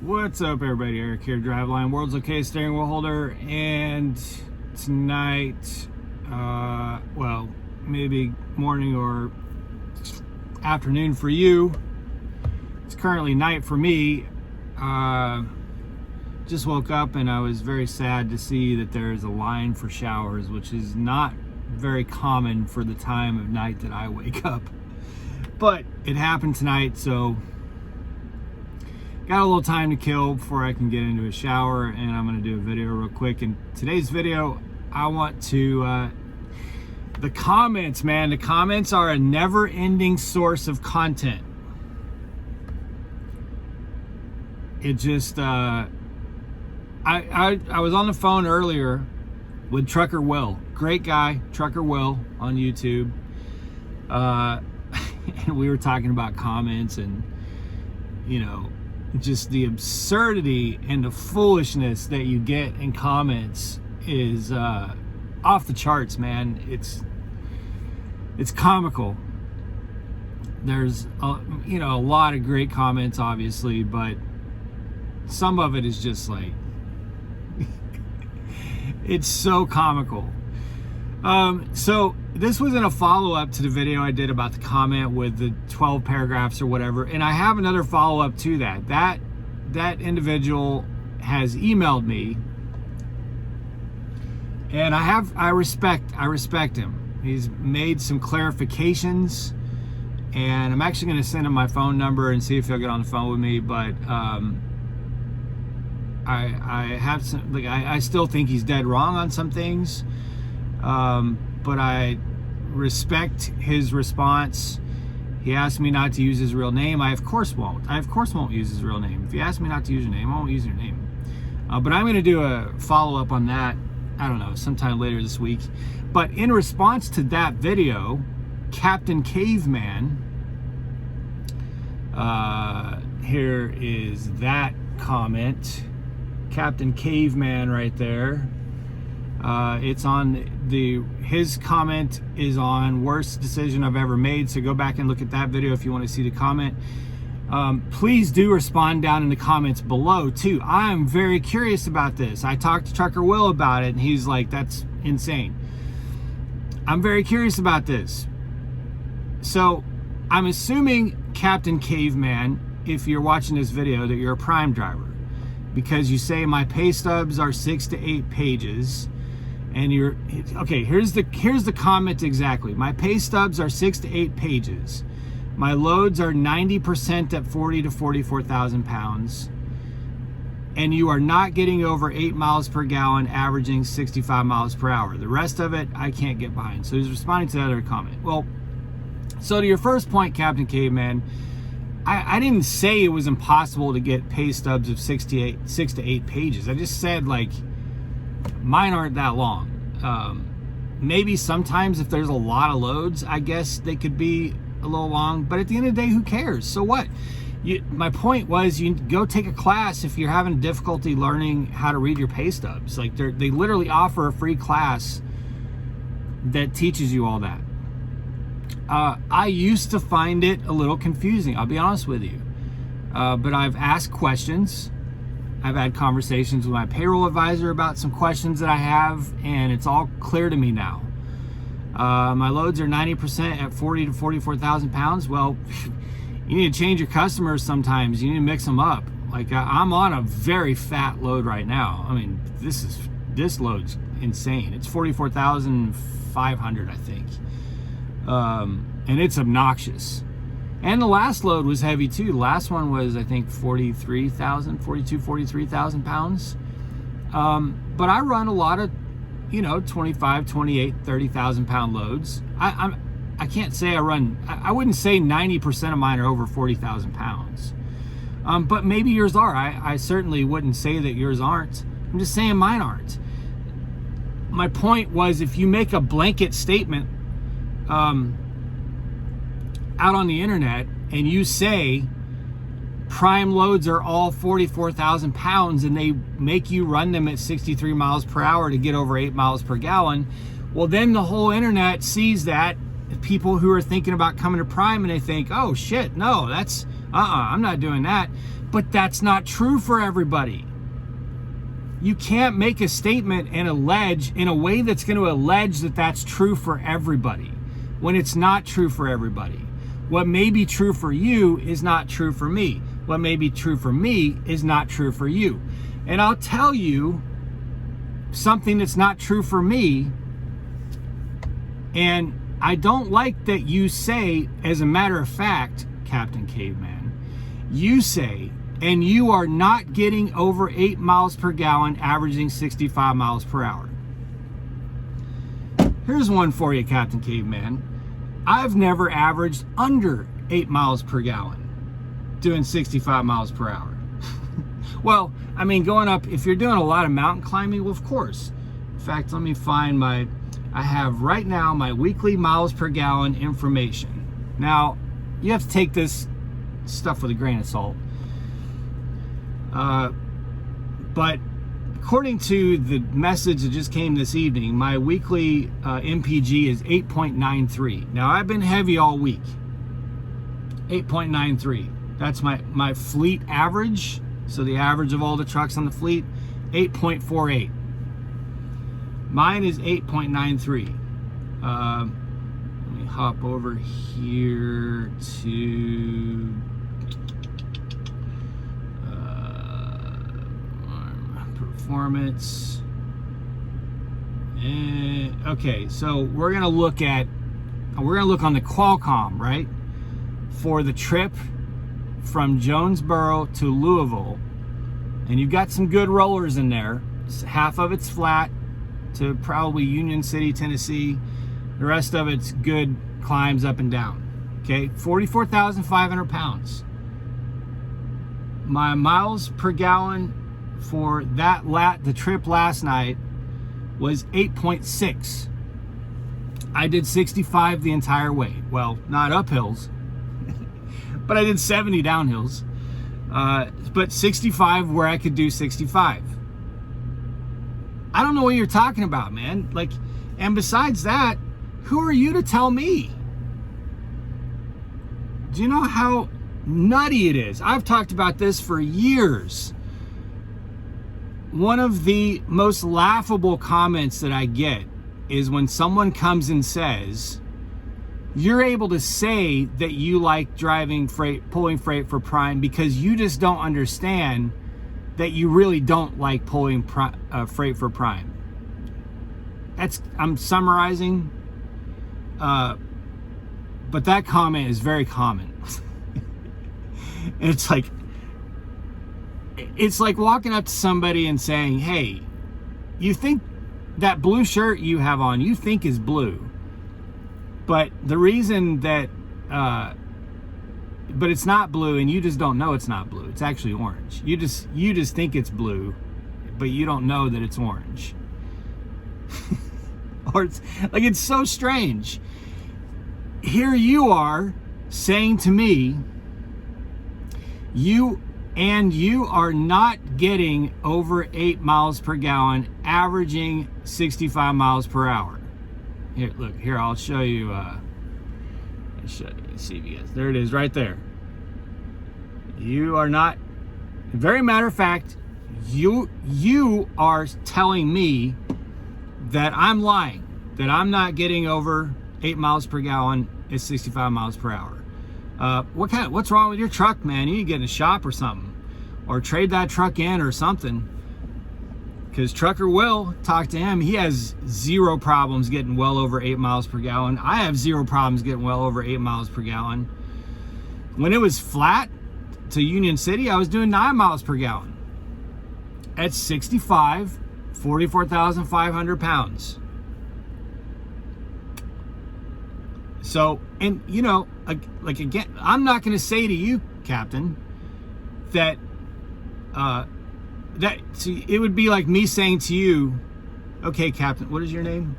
What's up, everybody? Eric here, Driveline, World's Okay steering wheel holder. And tonight, well, maybe morning or afternoon for you. It's currently night for me. Just woke up and I was very sad to see that there's a line for showers, which is not very common for the time of night that I wake up. But it happened tonight, so got a little time to kill before I can get into a shower, and I'm going to do a video real quick. In today's video, I want to, the comments, man, the comments are a never-ending source of content. It just, I was on the phone earlier with Trucker Will. Great guy, Trucker Will on YouTube. And we were talking about comments and, you know, just the absurdity and the foolishness that you get in comments is off the charts, man. It's comical. There's a lot of great comments, obviously, but some of it is just like it's so comical. So this was in a follow-up to the video I did about the comment with the 12 paragraphs or whatever, and I have another follow-up to that. That individual has emailed me, and I respect him. He's made some clarifications, and I'm actually going to send him my phone number and see if he'll get on the phone with me. But I have some, like, I still think he's dead wrong on some things. But I respect his response. He asked me not to use his real name. I of course won't use his real name. If you ask me not to use your name, I won't use your name. But I'm going to do a follow-up on that, I don't know, sometime later this week. But in response to that video, Captain Caveman, here is that comment. Captain Caveman right there. It's on his comment is on worst decision I've ever made. So go back and look at that video if you want to see the comment. Please do respond down in the comments below too. I'm very curious about this. I talked to Trucker Will about it, and he's like, that's insane. I'm very curious about this. So I'm assuming, Captain Caveman, if you're watching this video, that you're a Prime driver, because you say my pay stubs are 6 to 8 pages. And you're okay. Here's the comment exactly. My pay stubs are 6 to 8 pages. My loads are 90% at 40 to 44,000 pounds, and you are not getting over 8 miles per gallon, averaging 65 miles per hour. The rest of it, I can't get behind. So he's responding to that other comment. Well, so to your first point, Captain Caveman, I didn't say it was impossible to get pay stubs of 6 to 8 pages. I just said, like, mine aren't that long. Maybe sometimes if there's a lot of loads, I guess they could be a little long, but at the end of the day, who cares? So what? My point was, you go take a class if you're having difficulty learning how to read your pay stubs. Like, they literally offer a free class that teaches you all that. I used to find it a little confusing, I'll be honest with you. But I've asked questions. I've had conversations with my payroll advisor about some questions that I have, and it's all clear to me now. My loads are 90% at 40 to 44,000 pounds. Well, you need to change your customers sometimes. You need to mix them up. Like, I'm on a very fat load right now. I mean, this load's insane. It's 44,500, I think. And it's obnoxious. And the last load was heavy too. The last one was, I think, 43,000 pounds. But I run a lot of, 25, 28, 30,000 pound loads. I can't say I wouldn't say 90% of mine are over 40,000 pounds. But maybe yours are. I certainly wouldn't say that yours aren't. I'm just saying mine aren't. My point was, if you make a blanket statement, out on the internet, and you say Prime loads are all 44,000 pounds and they make you run them at 63 miles per hour to get over 8 miles per gallon, well, then the whole internet sees that, people who are thinking about coming to Prime, and they think, oh shit, no, that's I'm not doing that. But that's not true for everybody. You can't make a statement and allege in a way that's going to allege that that's true for everybody when it's not true for everybody. What may be true for you is not true for me. What may be true for me is not true for you. And I'll tell you something that's not true for me. And I don't like that you say, as a matter of fact, Captain Caveman, you say, and you are not getting over 8 miles per gallon, averaging 65 miles per hour. Here's one for you, Captain Caveman. I've never averaged under 8 miles per gallon doing 65 miles per hour. Well, I mean, going up, if you're doing a lot of mountain climbing, well, of course. In fact, let me find I have right now my weekly miles per gallon information. Now, you have to take this stuff with a grain of salt. But according to the message that just came this evening, my weekly MPG is 8.93. Now, I've been heavy all week. 8.93. That's my fleet average. So the average of all the trucks on the fleet, 8.48. Mine is 8.93. Let me hop over here to performance. Okay, so we're gonna look on the Qualcomm, right? For the trip from Jonesboro to Louisville, and you've got some good rollers in there. Half of it's flat to probably Union City, Tennessee. The rest of it's good climbs up and down. Okay, 44,500 pounds. My miles per gallon for the trip last night was 8.6. I did 65 the entire way. Well, not uphills, but I did 70 downhills. But 65 where I could do 65. I don't know what you're talking about, man. Like, and besides that, who are you to tell me? Do you know how nutty it is? I've talked about this for years. One of the most laughable comments that I get is when someone comes and says, you're able to say that you like driving freight, pulling freight for Prime because you just don't understand that you really don't like pulling freight for Prime. I'm summarizing, but that comment is very common. And it's like walking up to somebody and saying, hey, you think that blue shirt you have on, you think is blue. But the reason that, but it's not blue, and you just don't know it's not blue. It's actually orange. You just think it's blue, but you don't know that it's orange. Or it's so strange. Here you are saying to me, you are not getting over 8 miles per gallon, averaging 65 miles per hour. Here, look, here, I'll show you, see if you guys, there it is right there. You are not, very matter of fact, you are telling me that I'm lying, that I'm not getting over 8 miles per gallon at 65 miles per hour. What's wrong with your truck, man? You need to get in a shop or something, or trade that truck in or something. Because Trucker Will, talk to him, he has zero problems getting well over 8 miles per gallon. I have zero problems getting well over 8 miles per gallon. When it was flat to Union City, I was doing 9 miles per gallon. At 65, 44,500 pounds. So, and you know, like again, I'm not going to say to you, Captain, that, see, it would be like me saying to you, okay, Captain, what is your name?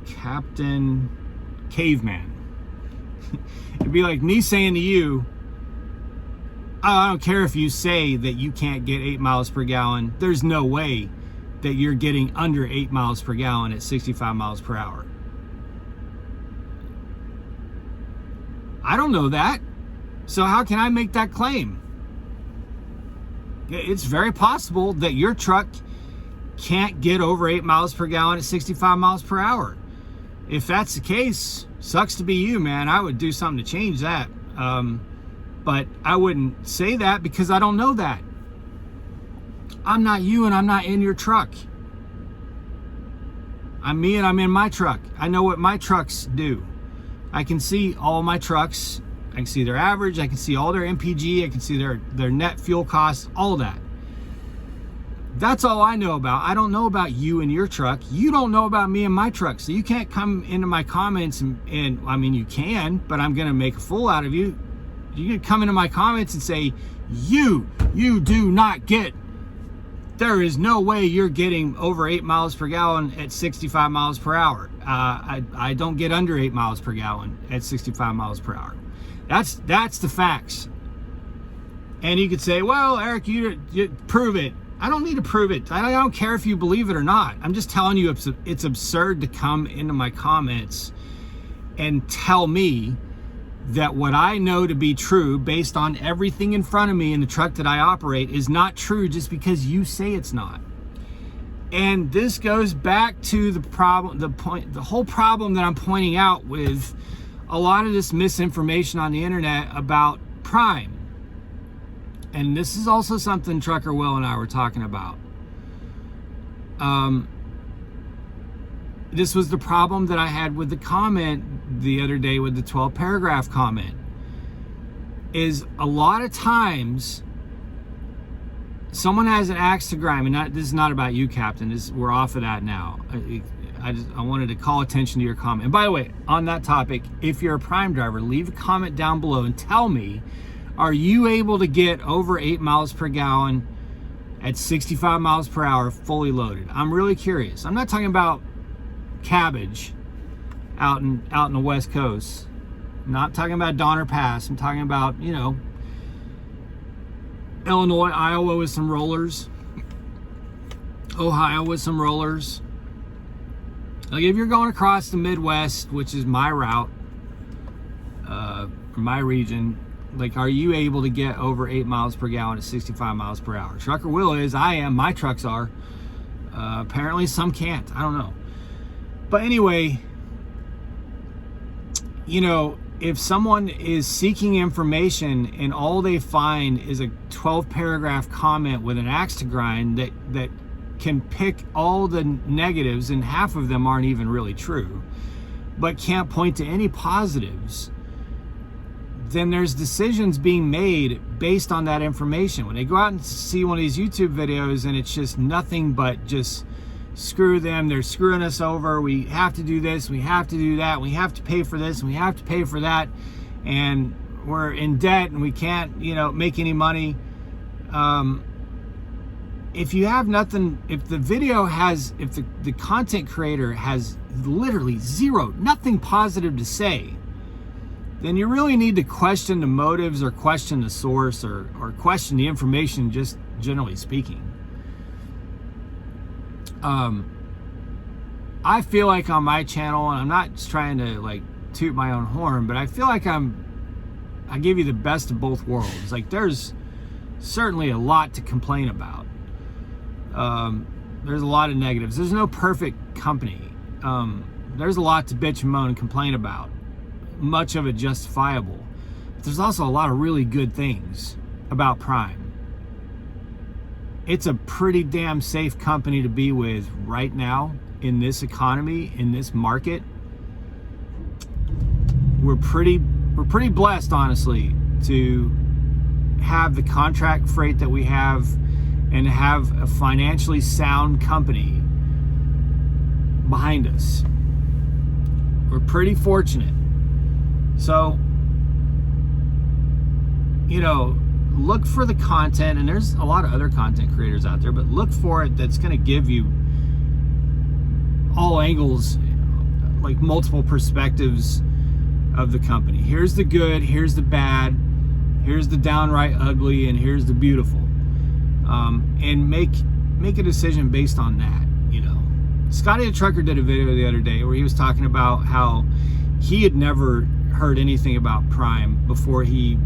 Captain Caveman. It'd be like me saying to you, oh, I don't care if you say that you can't get 8 miles per gallon. There's no way that you're getting under 8 miles per gallon at 65 miles per hour. I don't know that. So how can I make that claim? It's very possible that your truck can't get over 8 miles per gallon at 65 miles per hour. If that's the case, sucks to be you, man. I would do something to change that. But I wouldn't say that because I don't know that. I'm not you and I'm not in your truck. I'm me and I'm in my truck. I know what my trucks do. I can see all my trucks. I can see their average. I can see all their MPG. I can see their net fuel costs, all that. That's all I know about. I don't know about you and your truck. You don't know about me and my truck. So you can't come into my comments and I mean, you can, but I'm going to make a fool out of you. You can come into my comments and say, you do not get, there is no way you're getting over 8 miles per gallon at 65 miles per hour. I don't get under 8 miles per gallon at 65 miles per hour. That's the facts. And you could say, well, Eric, you prove it. I don't need to prove it. I don't care if you believe it or not. I'm just telling you it's absurd to come into my comments and tell me that what I know to be true based on everything in front of me in the truck that I operate is not true just because you say it's not. And this goes back to the problem, the whole problem that I'm pointing out with a lot of this misinformation on the internet about Prime. And this is also something Trucker Will and I were talking about. This was the problem that I had with the comment the other day with the 12 paragraph comment. Is a lot of times someone has an axe to grind, and this is not about you, Captain. We're off of that now. I wanted to call attention to your comment. And by the way, on that topic, if you're a Prime driver, leave a comment down below and tell me, are you able to get over 8 miles per gallon at 65 miles per hour fully loaded? I'm really curious. I'm not talking about cabbage out in the West Coast. I'm not talking about Donner Pass. I'm talking about, Illinois, Iowa with some rollers, Ohio with some rollers. Like if you're going across the Midwest, which is my route, my region, like, are you able to get over 8 miles per gallon at 65 miles per hour? Trucker Will is, I am, my trucks are. Apparently some can't, I don't know. But anyway, if someone is seeking information and all they find is a 12 paragraph comment with an axe to grind that can pick all the negatives, and half of them aren't even really true, but can't point to any positives, then there's decisions being made based on that information. When they go out and see one of these YouTube videos and it's just nothing but just screw them, they're screwing us over, we have to do this, we have to do that, we have to pay for this, and we have to pay for that, and we're in debt and we can't, make any money. If you have nothing, if the video has, if the content creator has literally nothing positive to say, then you really need to question the motives or question the source or question the information, just generally speaking. I feel like on my channel, and I'm not just trying to toot my own horn, but I feel like I give you the best of both worlds. Like, there's certainly a lot to complain about. There's a lot of negatives. There's no perfect company. There's a lot to bitch and moan and complain about. Much of it justifiable. But there's also a lot of really good things about Prime. It's a pretty damn safe company to be with right now in this economy, in this market. We're pretty blessed, honestly, to have the contract freight that we have and have a financially sound company behind us. We're pretty fortunate. So, look for the content, and there's a lot of other content creators out there, but look for it that's going to give you all angles, like multiple perspectives of the company. Here's the good, here's the bad, here's the downright ugly, and here's the beautiful. And make a decision based on that. Scotty the Trucker did a video the other day where he was talking about how he had never heard anything about Prime before he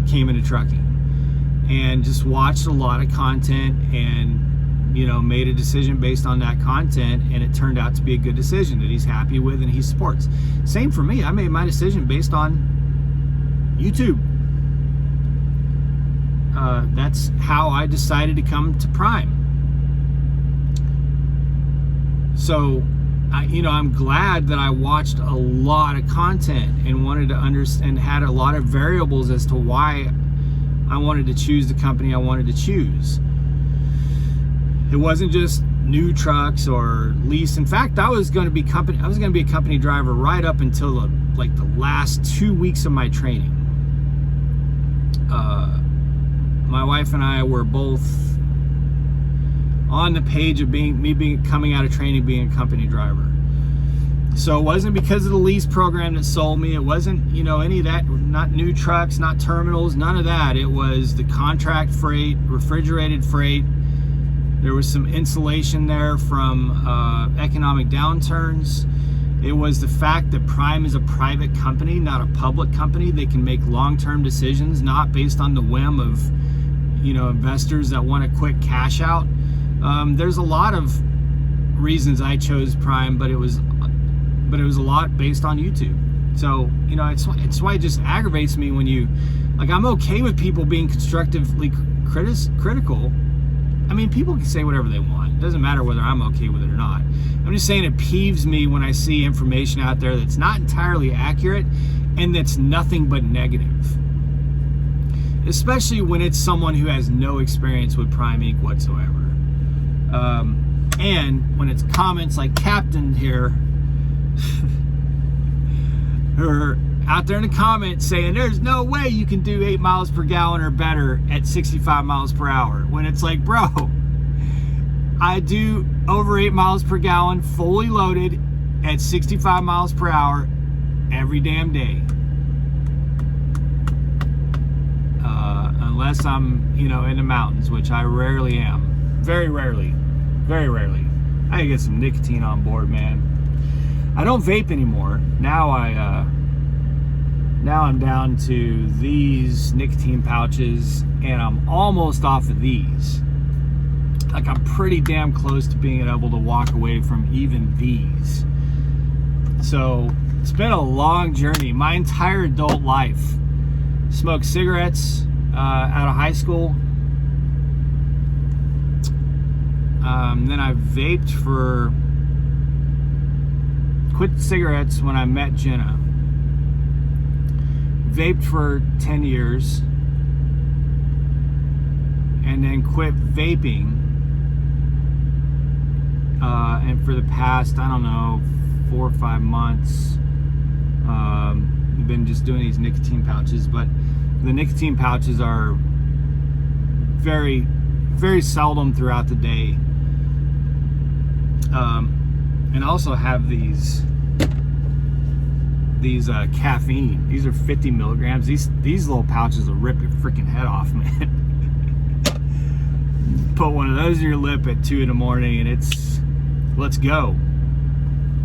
came into trucking, and just watched a lot of content and, you know, made a decision based on that content, and it turned out to be a good decision that he's happy with and he supports. Same for me. I made my decision based on YouTube. That's how I decided to come to Prime. So, I'm glad that I watched a lot of content and wanted to understand, had a lot of variables as to why I wanted to choose the company I wanted to choose. It wasn't just new trucks or lease. In fact, I was going to be a company driver right up until the last 2 weeks of my training. My wife and I were both on the page of coming out of training, being a company driver. So it wasn't because of the lease program that sold me. It wasn't, any of that, not new trucks, not terminals, none of that. It was the contract freight, refrigerated freight. There was some insulation there from economic downturns. It was the fact that Prime is a private company, not a public company. They can make long-term decisions, not based on the whim of, investors that want a quick cash out. There's a lot of reasons I chose Prime, but it was a lot based on YouTube. So, it's why it just aggravates me when I'm okay with people being constructively critical. I mean, people can say whatever they want. It doesn't matter whether I'm okay with it or not. I'm just saying it peeves me when I see information out there that's not entirely accurate and that's nothing but negative. Especially when it's someone who has no experience with Prime Inc. whatsoever. And when it's comments like Captain here, or out there in the comments saying there's no way you can do 8 miles per gallon or better at 65 miles per hour. When it's like, bro, I do over 8 miles per gallon fully loaded at 65 miles per hour every damn day. Unless I'm, in the mountains, which I rarely am. Very rarely. Very rarely. I gotta get some nicotine on board, man. I don't vape anymore. Now I'm down to these nicotine pouches, and I'm almost off of these. I'm pretty damn close to being able to walk away from even these. So it's been a long journey. My entire adult life. Smoked cigarettes out of high school. Then I vaped quit cigarettes when I met Jenna. Vaped for 10 years. And then quit vaping. And for the past, 4 or 5 months, I've been just doing these nicotine pouches. But the nicotine pouches are very, very seldom throughout the day. And also have these caffeine. These are 50 milligrams. These little pouches will rip your freaking head off, man. Put one of those in your lip at 2 in the morning and it's, let's go.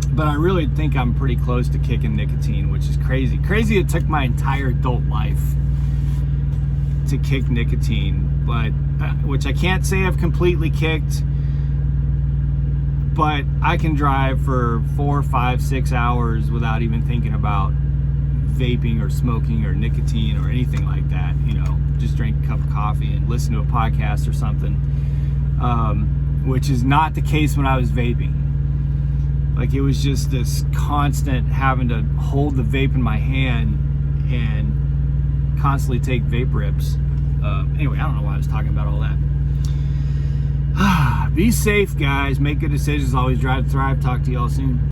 But I really think I'm pretty close to kicking nicotine, which is crazy. Crazy it took my entire adult life to kick nicotine, but which I can't say I've completely kicked. But I can drive for 4, 5, 6 hours without even thinking about vaping or smoking or nicotine or anything like that. Just drink a cup of coffee and listen to a podcast or something, which is not the case when I was vaping. It was just this constant having to hold the vape in my hand and constantly take vape rips. Anyway, I don't know why I was talking about all that. Be safe, guys. Make good decisions. Always drive to thrive. Talk to y'all soon.